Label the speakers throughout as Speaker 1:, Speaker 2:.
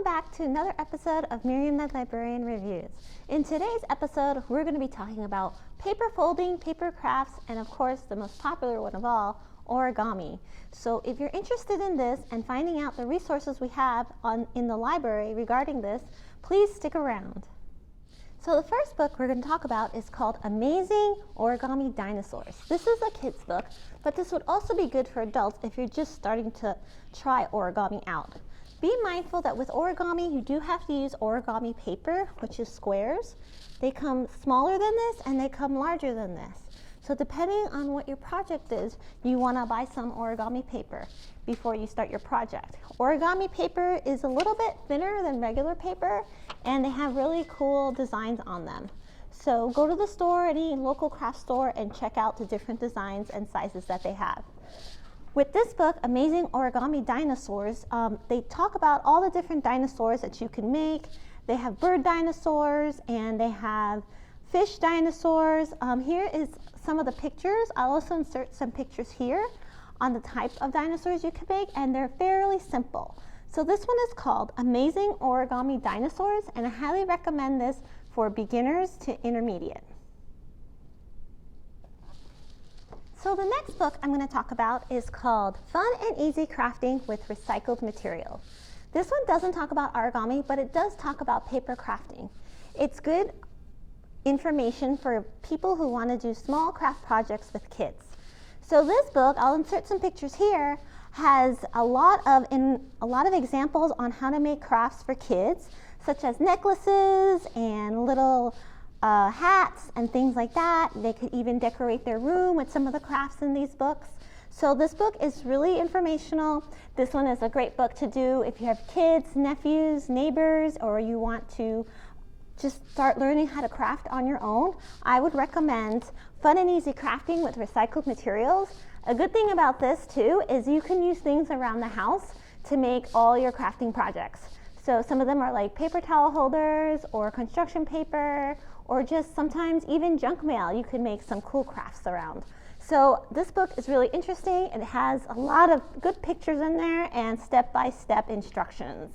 Speaker 1: Welcome back to another episode of Miriam the Librarian Reviews. In today's episode, we're going to be talking about paper folding, paper crafts, and of course, the most popular one of all, origami. So if you're interested in this and finding out the resources we have in the library regarding this, please stick around. So the first book we're going to talk about is called Amazing Origami Dinosaurs. This is a kid's book, but this would also be good for adults if you're just starting to try origami out. Be mindful that with origami, you do have to use origami paper, which is squares. They come smaller than this and they come larger than this. So depending on what your project is, you want to buy some origami paper before you start your project. Origami paper is a little bit thinner than regular paper, and they have really cool designs on them. So go to the store, any local craft store, and check out the different designs and sizes that they have. With this book, Amazing Origami Dinosaurs, they talk about all the different dinosaurs that you can make. They have bird dinosaurs and they have fish dinosaurs. Here is some of the pictures. I'll also insert some pictures here on the type of dinosaurs you can make, and they're fairly simple. So this one is called Amazing Origami Dinosaurs, and I highly recommend this for beginners to intermediate. So the next book I'm going to talk about is called Fun and Easy Crafting with Recycled Material. This one doesn't talk about origami, but it does talk about paper crafting. It's good information for people who want to do small craft projects with kids. So this book, I'll insert some pictures here, has a lot of examples on how to make crafts for kids, such as necklaces and little hats and things like that. They could even decorate their room with some of the crafts in these books. So this book is really informational. This one is a great book to do if you have kids, nephews, neighbors, or you want to just start learning how to craft on your own. I would recommend Fun and Easy Crafting with Recycled Materials. A good thing about this too is you can use things around the house to make all your crafting projects. So some of them are like paper towel holders or construction paper, or just sometimes even junk mail. You can make some cool crafts around. So this book is really interesting. It has a lot of good pictures in there and step-by-step instructions.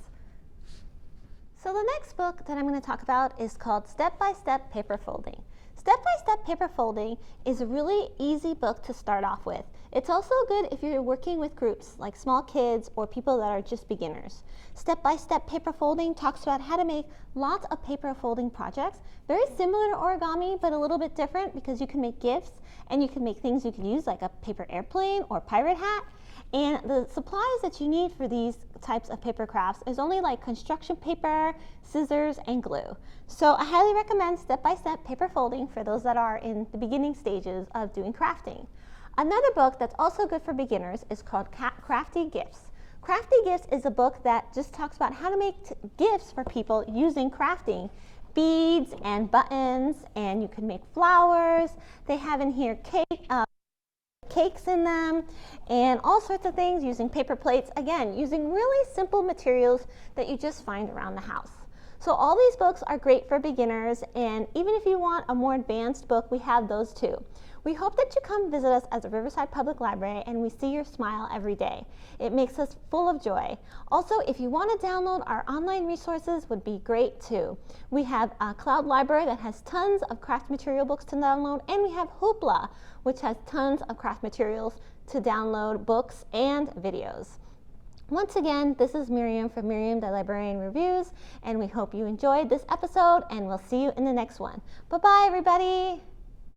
Speaker 1: So the next book that I'm going to talk about is called Step-by-Step Paper Folding. Step-by-Step Paper Folding is a really easy book to start off with. It's also good if you're working with groups like small kids or people that are just beginners. Step-by-Step Paper Folding talks about how to make lots of paper folding projects. Very similar to origami, but a little bit different because you can make gifts and you can make things you can use like a paper airplane or pirate hat. And the supplies that you need for these types of paper crafts is only like construction paper, scissors, and glue. So I highly recommend step-by-step paper folding for those that are in the beginning stages of doing crafting. Another book that's also good for beginners is called Crafty Gifts. Crafty Gifts is a book that just talks about how to make gifts for people using crafting. Beads and buttons, and you can make flowers. They have in here cakes in them, and all sorts of things using paper plates, again, using really simple materials that you just find around the house. So all these books are great for beginners, and even if you want a more advanced book, we have those too. We hope that you come visit us at the Riverside Public Library and we see your smile every day. It makes us full of joy. Also, if you want to download our online resources, would be great too. We have a cloud library that has tons of craft material books to download, and we have Hoopla, which has tons of craft materials to download books and videos. Once again, this is Miriam from Miriam the Librarian Reviews, and we hope you enjoyed this episode, and we'll see you in the next one. Bye-bye, everybody.